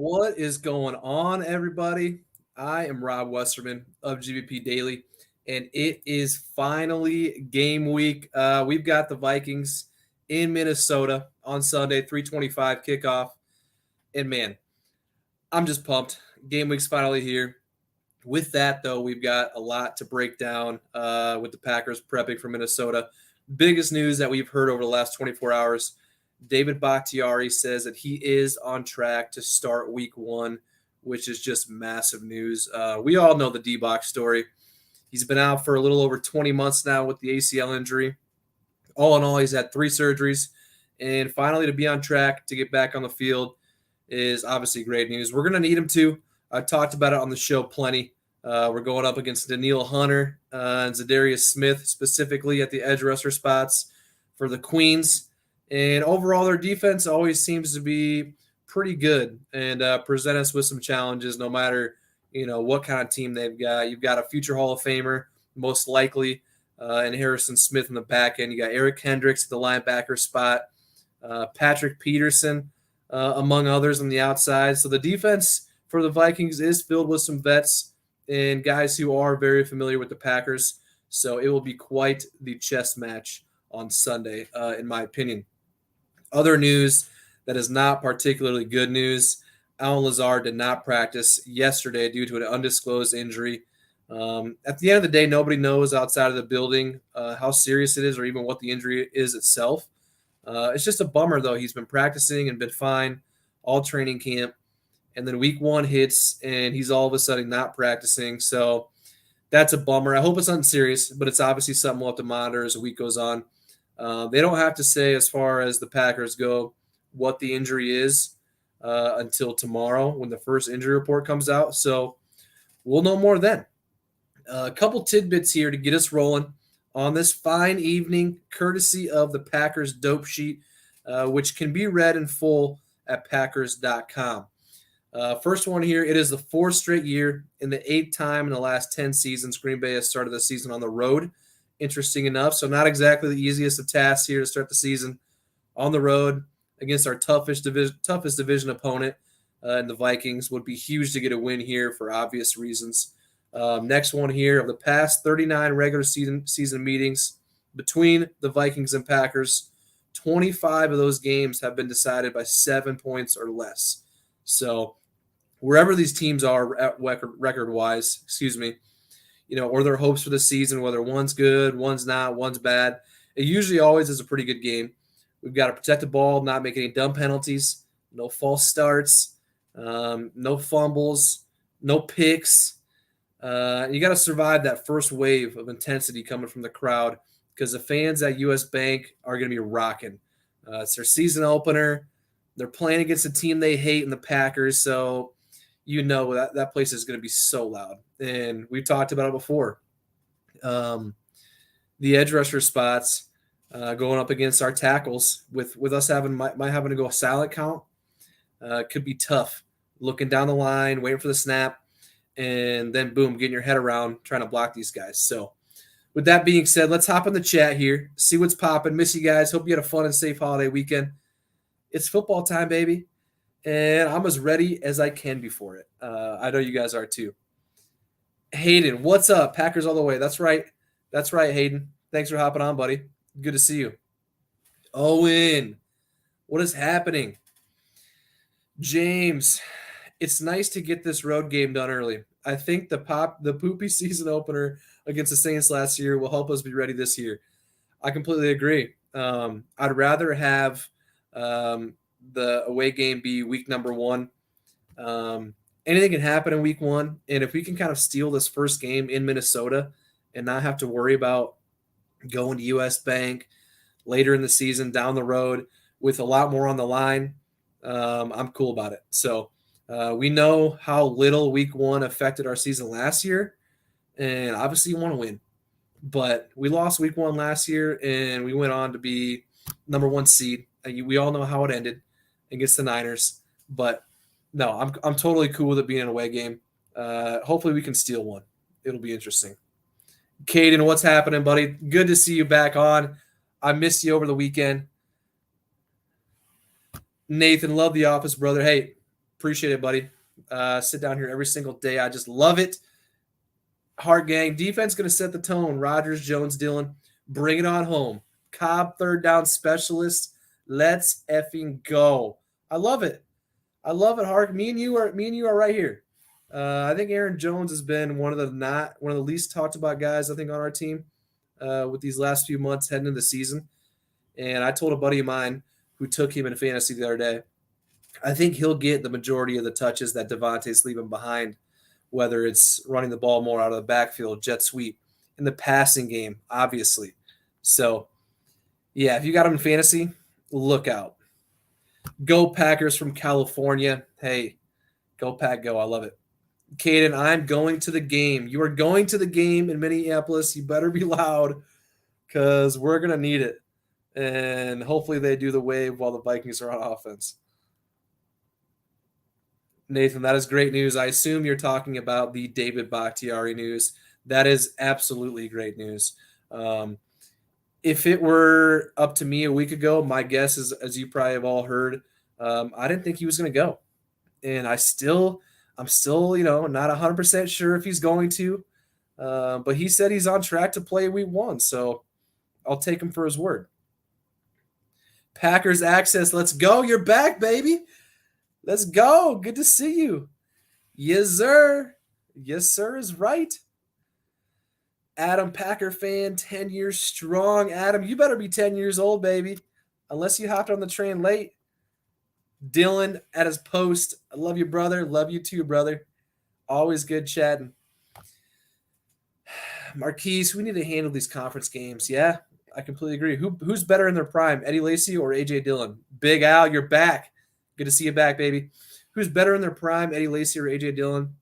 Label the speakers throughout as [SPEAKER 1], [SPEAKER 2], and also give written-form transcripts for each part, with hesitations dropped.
[SPEAKER 1] What is going on, everybody? I am Rob Westerman of GBP Daily, and it is finally game week. We've got the Vikings in Minnesota on Sunday, 3:25 kickoff. And man, I'm just pumped. Game week's finally here. With that, though, we've got a lot to break down with the Packers prepping for Minnesota. Biggest news that we've heard over the last 24 hours. David Bakhtiari says that he is on track to start week one, which is just massive news. We all know the D-Box story. He's been out for a little over 20 months now with the ACL injury. All in all, he's had 3 surgeries. And finally, to be on track to get back on the field is obviously great news. We're going to need him to. I talked about it on the show plenty. We're going up against Daniil Hunter and Zadarius Smith, specifically at the edge rusher spots for the Queens. And overall, their defense always seems to be pretty good and present us with some challenges no matter, what kind of team they've got. You've got a future Hall of Famer, most likely, and Harrison Smith in the back end. You got Eric Hendricks at the linebacker spot, Patrick Peterson, among others on the outside. So the defense for the Vikings is filled with some vets and guys who are very familiar with the Packers. So it will be quite the chess match on Sunday, in my opinion. Other news that is not particularly good news. Alan Lazar did not practice yesterday due to an undisclosed injury. At the end of the day, nobody knows outside of the building how serious it is or even what the injury is itself. It's just a bummer, though. He's been practicing and been fine all training camp. And then week one hits, and he's all of a sudden not practicing. So that's a bummer. I hope it's nothing serious, but it's obviously something we'll have to monitor as the week goes on. They don't have to say, as far as the Packers go, what the injury is until tomorrow when the first injury report comes out. So we'll know more then. A couple tidbits here to get us rolling on this fine evening, courtesy of the Packers Dope Sheet, which can be read in full at Packers.com. First one here, it is the 4th straight year and the 8th time in the last 10 seasons Green Bay has started the season on the road. Interesting enough. So not exactly the easiest of tasks here to start the season on the road against our toughest division opponent and the Vikings. Would be huge to get a win here for obvious reasons. Next one here, of the past 39 regular season meetings between the Vikings and Packers, 25 of those games have been decided by 7 points or less. So wherever these teams are at record-wise, or their hopes for the season, whether one's good, one's not, one's bad, it usually always is a pretty good game. We've got to protect the ball, not make any dumb penalties, no false starts, no fumbles, no picks. You got to survive that first wave of intensity coming from the crowd because the fans at US Bank are going to be rocking. It's their season opener. They're playing against a team they hate in the Packers, so that place is going to be so loud. And we've talked about it before. The edge rusher spots going up against our tackles with us having to go a silent count could be tough. Looking down the line, waiting for the snap, and then boom, getting your head around trying to block these guys. So with that being said, let's hop in the chat here, see what's popping. Miss you guys. Hope you had a fun and safe holiday weekend. It's football time, baby. And I'm as ready as I can be for it. I know you guys are too. Hayden, what's up? Packers all the way. That's right. That's right, Hayden. Thanks for hopping on, buddy. Good to see you. Owen, what is happening? James, it's nice to get this road game done early. I think the poopy season opener against the Saints last year will help us be ready this year. I completely agree. I'd rather have the away game be week number 1. Anything can happen in week 1. And if we can kind of steal this first game in Minnesota and not have to worry about going to US Bank later in the season down the road with a lot more on the line, I'm cool about it. So we know how little week 1 affected our season last year. And obviously you want to win. But we lost week 1 last year and we went on to be number 1 seed. We all know how it ended against the Niners, but no, I'm totally cool with it being an away game. Hopefully we can steal one. It'll be interesting. Caden, what's happening, buddy? Good to see you back on. I missed you over the weekend. Nathan, love The Office, brother. Hey, Appreciate it, buddy. Sit down here every single day. I just love it. Hard gang. Defense going to set the tone. Rodgers, Jones, Dillon. Bring it on home. Cobb, third down specialist. Let's effing go. I love it. I love it, Hark. Me and you are right here. I think Aaron Jones has been one of the least talked about guys, I think, on our team with these last few months heading into the season. And I told a buddy of mine who took him in fantasy the other day, I think he'll get the majority of the touches that Devontae's leaving behind, whether it's running the ball more out of the backfield, jet sweep, in the passing game, obviously. So, yeah, if you got him in fantasy, look out. Go Packers from California. Hey, go Pack, go. I love it. Caden, I'm going to the game. You are going to the game in Minneapolis. You better be loud because we're going to need it. And hopefully they do the wave while the Vikings are on offense. Nathan, that is great news. I assume you're talking about the David Bakhtiari news. That is absolutely great news. If it were up to me a week ago, my guess is, as you probably have all heard, I didn't think he was going to go. And I'm still, not 100% sure if he's going to. But he said he's on track to play week 1, so I'll take him for his word. Packers access. Let's go. You're back, baby. Let's go. Good to see you. Yes, sir. Yes, sir is right. Adam, Packer fan, 10 years strong. Adam, you better be 10 years old, baby, unless you hopped on the train late. Dylan at his post. I love you, brother. Love you too, brother. Always good chatting. Marquise, we need to handle these conference games. Yeah, I completely agree. Who's better in their prime, Eddie Lacy or A.J. Dillon? Big Al, you're back. Good to see you back, baby. Who's better in their prime, Eddie Lacy or A.J. Dillon?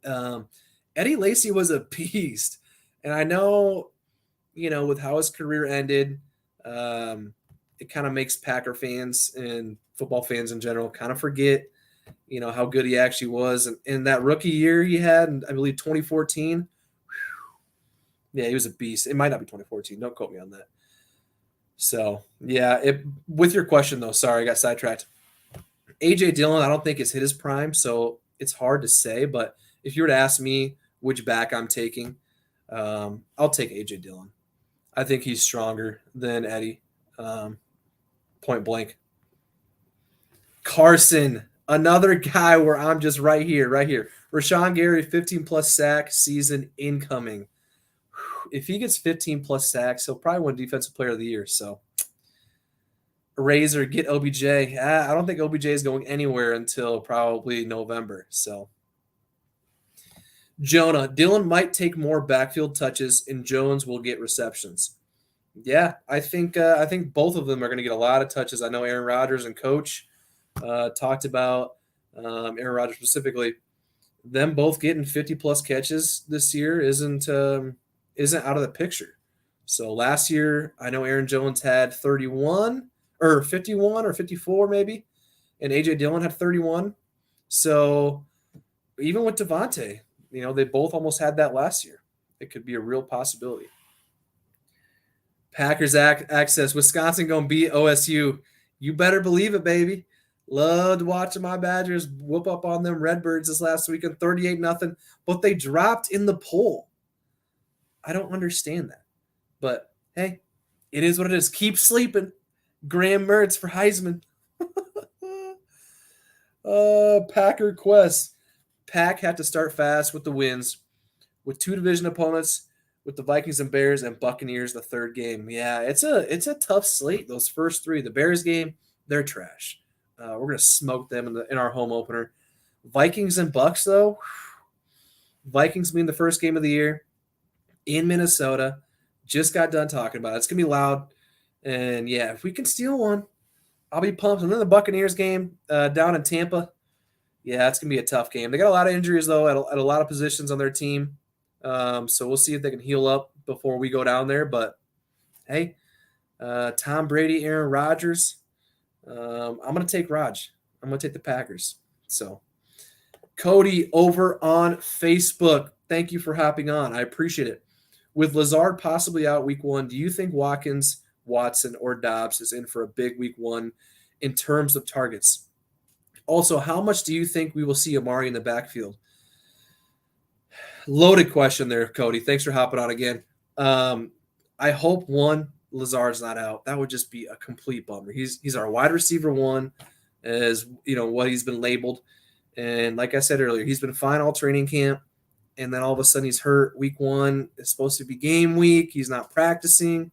[SPEAKER 1] Eddie Lacy was a beast. And I know, with how his career ended, it kind of makes Packer fans and football fans in general kind of forget, how good he actually was. And in that rookie year he had, in, I believe, 2014, yeah, he was a beast. It might not be 2014. Don't quote me on that. So, yeah, with your question, though, sorry, I got sidetracked. A.J. Dillon, I don't think has hit his prime, so it's hard to say. But if you were to ask me which back I'm taking, I'll take A.J. Dillon. I think he's stronger than Eddie, point blank. Carson, another guy where I'm just right here. Rashawn Gary, 15-plus sack season incoming. If he gets 15-plus sacks, he'll probably win Defensive Player of the Year. So, Razor, get OBJ. I don't think OBJ is going anywhere until probably November. So, Jonah, Dillon might take more backfield touches, and Jones will get receptions. Yeah, I think both of them are going to get a lot of touches. I know Aaron Rodgers and Coach talked about Aaron Rodgers specifically. Them both getting 50-plus catches this year isn't out of the picture. So last year, I know Aaron Jones had 31 or 51 or 54 maybe, and A.J. Dillon had 31. So even with Devontae, they both almost had that last year. It could be a real possibility. Packers access. Wisconsin going to beat OSU. You better believe it, baby. Loved watching my Badgers whoop up on them Redbirds this last weekend, 38-0, but they dropped in the poll. I don't understand that. But, hey, it is what it is. Keep sleeping. Graham Mertz for Heisman. Packer Quest. Pack had to start fast with the wins, with 2 division opponents, with the Vikings and Bears and Buccaneers the third game. Yeah, it's a tough slate, those first 3. The Bears game, they're trash. We're going to smoke them in our home opener. Vikings and Bucks, though. Vikings being the first game of the year in Minnesota. Just got done talking about it. It's going to be loud. And, yeah, if we can steal one, I'll be pumped. And then the Buccaneers game down in Tampa. Yeah, it's going to be a tough game. They got a lot of injuries, though, at a lot of positions on their team. So we'll see if they can heal up before we go down there. But, hey, Tom Brady, Aaron Rodgers, I'm going to take Raj. I'm going to take the Packers. So, Cody over on Facebook, thank you for hopping on. I appreciate it. With Lazar possibly out week 1, do you think Watkins, Watson, or Dobbs is in for a big week 1 in terms of targets? Also, how much do you think we will see Amari in the backfield? Loaded question there, Cody. Thanks for hopping on again. I hope Lazar's not out. That would just be a complete bummer. He's our wide receiver one, as what he's been labeled. And like I said earlier, he's been fine all training camp, and then all of a sudden he's hurt week one. It's supposed to be game week. He's not practicing.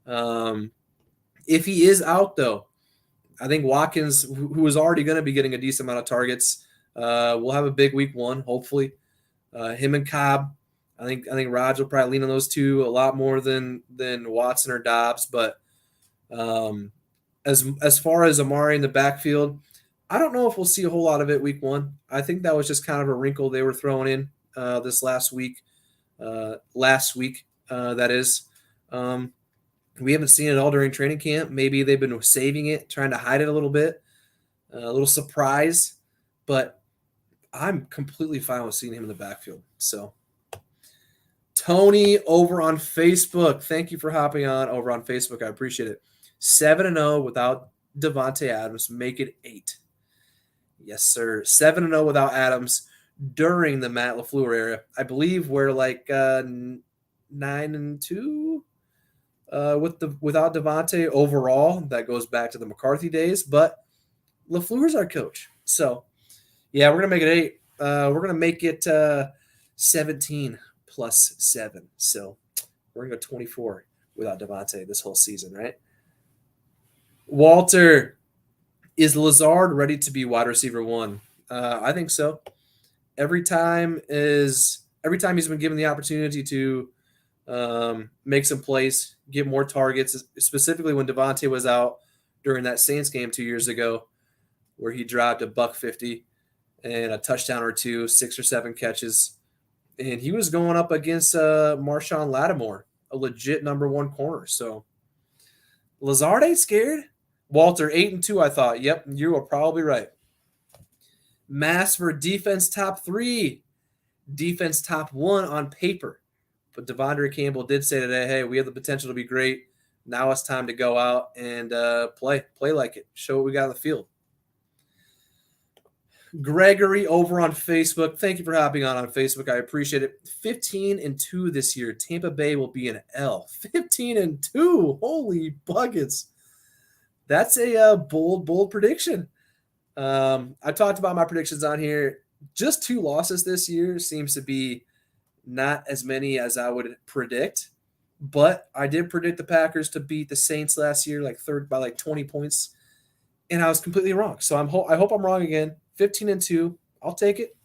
[SPEAKER 1] If he is out, though, I think Watkins, who is already going to be getting a decent amount of targets, will have a big week one, hopefully. Him and Cobb, I think Raj will probably lean on those two a lot more than Watson or Dobbs. But as far as Amari in the backfield, I don't know if we'll see a whole lot of it week one. I think that was just kind of a wrinkle they were throwing in this last week. That is. We haven't seen it all during training camp. Maybe they've been saving it, trying to hide it a little bit, a little surprise. But I'm completely fine with seeing him in the backfield. So, Tony over on Facebook, thank you for hopping on over on Facebook. I appreciate it. 7-0 without Davante Adams. Make it 8. Yes, sir. 7-0 without Adams during the Matt LaFleur era. I believe we're like 9-2 without Davante overall. That goes back to the McCarthy days, but LaFleur's our coach. So, yeah, we're going to make it 8. We're going to make it 17 plus 7. So, we're going to go 24 without Davante this whole season, right? Walter, is Lazard ready to be wide receiver one? I think so. Every time he's been given the opportunity to make some plays, get more targets, specifically when Davante was out during that Saints game 2 years ago, where he dropped $150 and a touchdown or two, 6 or 7 catches. And he was going up against Marshawn Lattimore, a legit number one corner. So Lazard ain't scared. Walter, 8-2, I thought. Yep, you are probably right. Mass for defense top 3. Defense top 1 on paper. But Devondre Campbell did say today, hey, we have the potential to be great. Now it's time to go out and play like it. Show what we got on the field. Gregory over on Facebook. Thank you for hopping on Facebook. I appreciate it. 15-2 this year. Tampa Bay will be an L. 15-2. Holy buckets. That's a bold prediction. I talked about my predictions on here. Just 2 losses this year seems to be not as many as I would predict. But I did predict the Packers to beat the Saints last year, by 20 points. And I was completely wrong. So I hope I'm wrong again. 15-2. I'll take it.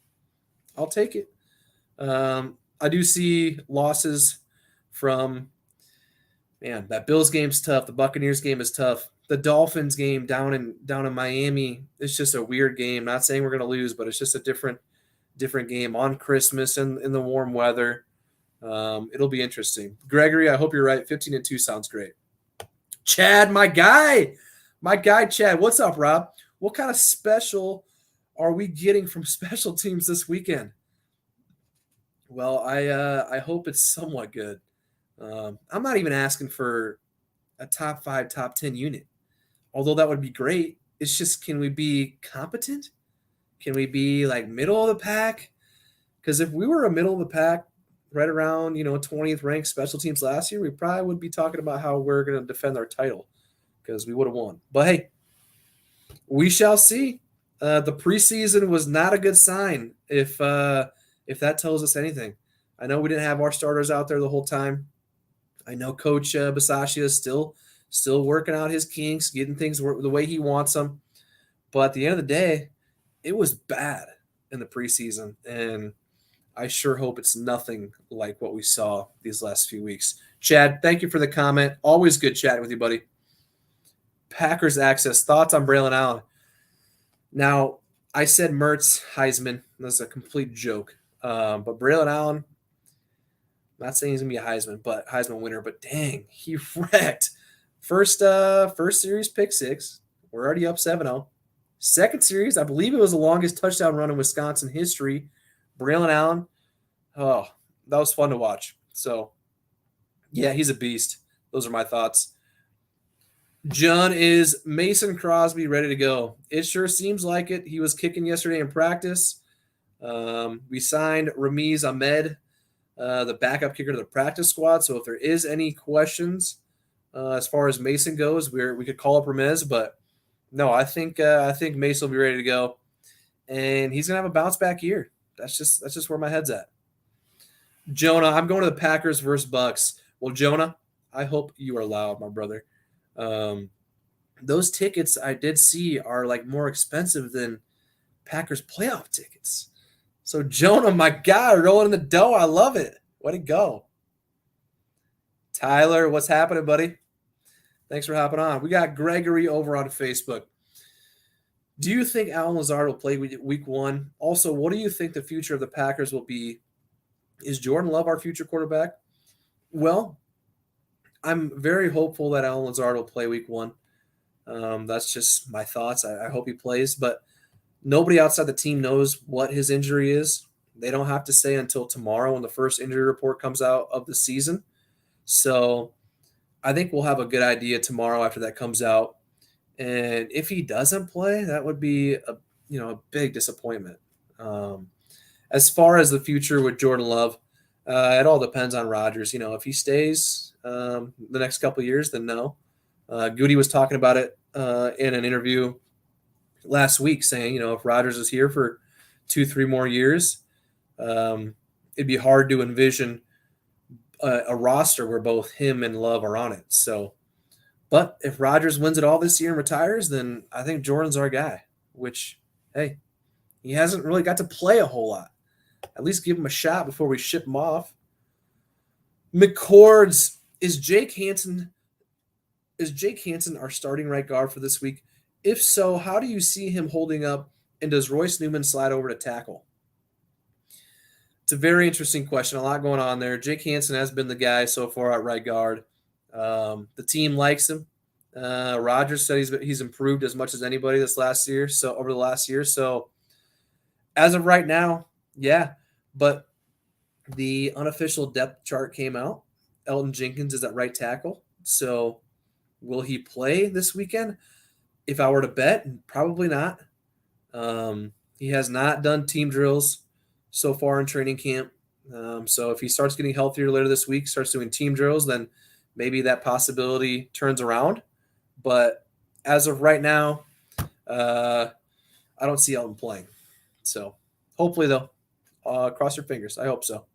[SPEAKER 1] I do see losses from, man, that Bills game's tough. The Buccaneers game is tough. The Dolphins game down in Miami, it's just a weird game. Not saying we're going to lose, but it's just a different game on Christmas and in the warm weather. It'll be interesting. Gregory, I hope you're right. 15-2 sounds great. Chad, my guy Chad. What's up, Rob? What kind of special are we getting from special teams this weekend? Well, I hope it's somewhat good. I'm not even asking for a top 5, top 10 unit, although that would be great. It's just, can we be competent? Can we be like middle of the pack? Because if we were a middle of the pack, right around 20th ranked special teams last year, we probably would be talking about how we're going to defend our title because we would have won. But hey, we shall see. The preseason was not a good sign if that tells us anything. I know we didn't have our starters out there the whole time. I know Coach Bisaccia is still working out his kinks, getting things the way he wants them. But at the end of the day, it was bad in the preseason, and I sure hope it's nothing like what we saw these last few weeks. Chad, thank you for the comment. Always good chatting with you, buddy. Packers access. Thoughts on Braylon Allen? Now, I said Mertz, Heisman. That's a complete joke. But Braylon Allen, not saying he's going to be a Heisman winner, but dang, he wrecked. First series, pick 6. We're already up 7-0. Second series, I believe it was the longest touchdown run in Wisconsin history. Braylon Allen, oh, that was fun to watch. So, yeah, he's a beast. Those are my thoughts. John, is Mason Crosby ready to go? It sure seems like it. He was kicking yesterday in practice. We signed Ramiz Ahmed, the backup kicker to the practice squad. So if there is any questions as far as Mason goes, we could call up Ramiz. But no, I think Mason will be ready to go, and he's gonna have a bounce back year. That's just where my head's at. Jonah, I'm going to the Packers versus Bucks. Well, Jonah, I hope you are loud, my brother. Um, those tickets I did see are like more expensive than Packers playoff tickets. So Jonah, my guy, rolling in the dough. I love it. Way to go. Tyler, what's happening, buddy? Thanks for hopping on. We got Gregory over on Facebook. Do you think Alan Lazard will play week one? Also, what do you think the future of the Packers will be? Is Jordan Love our future quarterback? Well, I'm very hopeful that Alan Lazard will play week one. That's just my thoughts. I hope he plays, but nobody outside the team knows what his injury is. They don't have to say until tomorrow when the first injury report comes out of the season. So I think we'll have a good idea tomorrow after that comes out. And if he doesn't play, that would be a big disappointment. Um, as far as the future with Jordan Love, it all depends on Rodgers. If he stays the next couple of years, then no. Goody was talking about it in an interview last week, saying, if Rodgers is here for 2-3 more years, it'd be hard to envision a roster where both him and Love are on it. So, but if Rodgers wins it all this year and retires, then I think Jordan's our guy. Which, hey, he hasn't really got to play a whole lot. At least give him a shot before we ship him off. McCords, is Jake Hansen our starting right guard for this week? If so, how do you see him holding up, and does Royce Newman slide over to tackle? It's a very interesting question. A lot going on there. Jake Hansen has been the guy so far at right guard. The team likes him. Rodgers said he's improved as much as anybody this last year. So over the last year. So as of right now, yeah. But the unofficial depth chart came out. Elton Jenkins is at right tackle. So will he play this weekend? If I were to bet, probably not. He has not done team drills so far in training camp. So if he starts getting healthier later this week, starts doing team drills, then maybe that possibility turns around. But as of right now, I don't see Elton playing. So hopefully, though, cross your fingers. I hope so.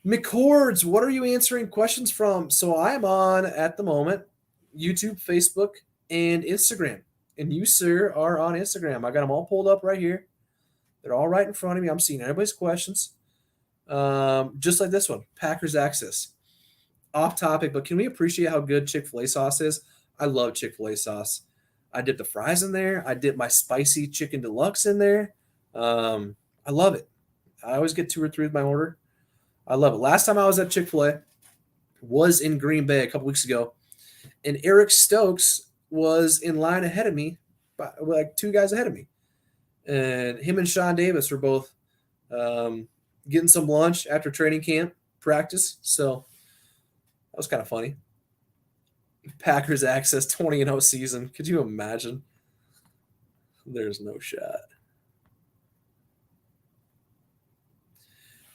[SPEAKER 1] McCords, what are you answering questions from? So I'm on, at the moment, YouTube, Facebook, and Instagram. And you, sir, are on Instagram. I got them all pulled up right here. They're all right in front of me. I'm seeing everybody's questions. Just like this one, Packers Access. Off topic, but can we appreciate how good Chick-fil-A sauce is? I love Chick-fil-A sauce. I dip the fries in there. I dip my spicy chicken deluxe in there. I love it. I always get 2 or 3 with my order. I love it. Last time I was at Chick-fil-A was in Green Bay a couple weeks ago, and Eric Stokes was in line ahead of me, like 2 guys ahead of me. And him and Sean Davis were both getting some lunch after training camp practice. So that was kind of funny. Packers Access 20-0 season. Could you imagine? There's no shot.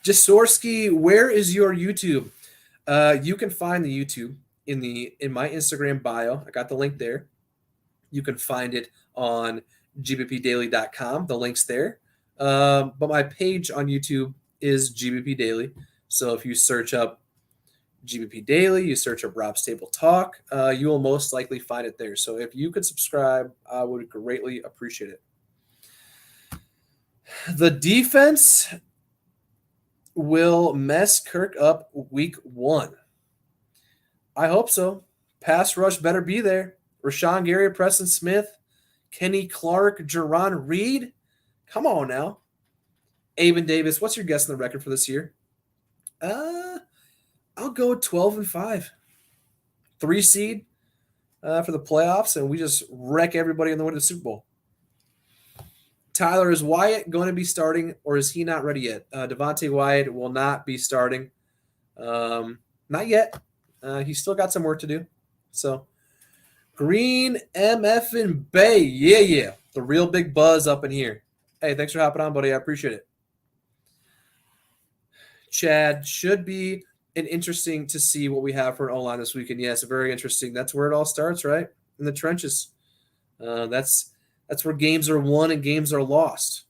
[SPEAKER 1] Jasorski, where is your YouTube? You can find the YouTube in my Instagram bio. I got the link there. You can find it on gbpdaily.com. The link's there. But my page on YouTube is GBP Daily. So if you search up GBP Daily, you search up Rob's Table Talk, you will most likely find it there. So if you could subscribe, I would greatly appreciate it. The defense will mess Kirk up week 1. I hope so. Pass rush better be there. Rashawn Gary, Preston Smith, Kenny Clark, Jerron Reed. Come on now. Avon Davis, what's your guess on the record for this year? I'll go 12-5. 3 seed for the playoffs, and we just wreck everybody on the way to the Super Bowl. Tyler, is Wyatt going to be starting, or is he not ready yet? Devontae Wyatt will not be starting. Not yet. He's still got some work to do. So Green MF and Bay. Yeah. The real big buzz up in here. Hey, thanks for hopping on, buddy. I appreciate it. Chad, should be an interesting to see what we have for an O-line this weekend. Yes, very interesting. That's where it all starts, right? In the trenches. That's where games are won and games are lost.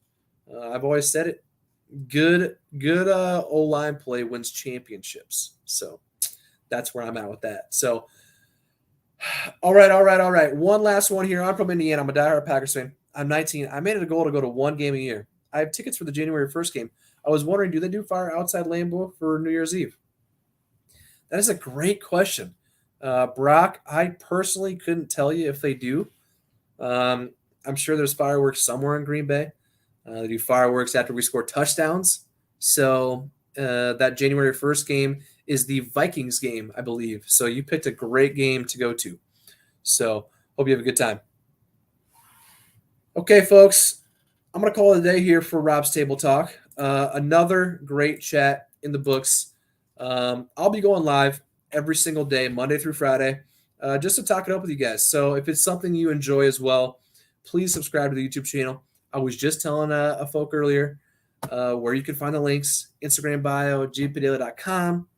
[SPEAKER 1] I've always said it. Good O-line play wins championships. So that's where I'm at with that. So, all right. One last one here. I'm from Indiana. I'm a diehard Packers fan. I'm 19. I made it a goal to go to one game a year. I have tickets for the January 1st game. I was wondering, do they do fire outside Lambeau for New Year's Eve? That is a great question. Brock, I personally couldn't tell you if they do. I'm sure there's fireworks somewhere in Green Bay. They do fireworks after we score touchdowns. So that January 1st game is the Vikings game, I believe. So you picked a great game to go to. So hope you have a good time. Okay, folks, I'm going to call it a day here for Rob's Table Talk. Another great chat in the books. I'll be going live every single day, Monday through Friday, just to talk it up with you guys. So if it's something you enjoy as well, please subscribe to the YouTube channel. I was just telling a folk earlier where you can find the links: Instagram bio, gbpdaily.com,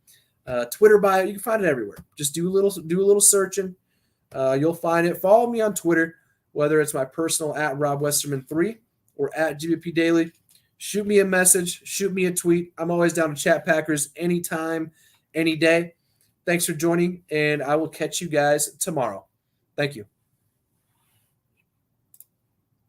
[SPEAKER 1] Twitter bio. You can find it everywhere. Just do a little searching. You'll find it. Follow me on Twitter, whether it's my personal at Rob Westerman 3 or at GBP Daily. Shoot me a message. Shoot me a tweet. I'm always down to chat Packers anytime, any day. Thanks for joining, and I will catch you guys tomorrow. Thank you.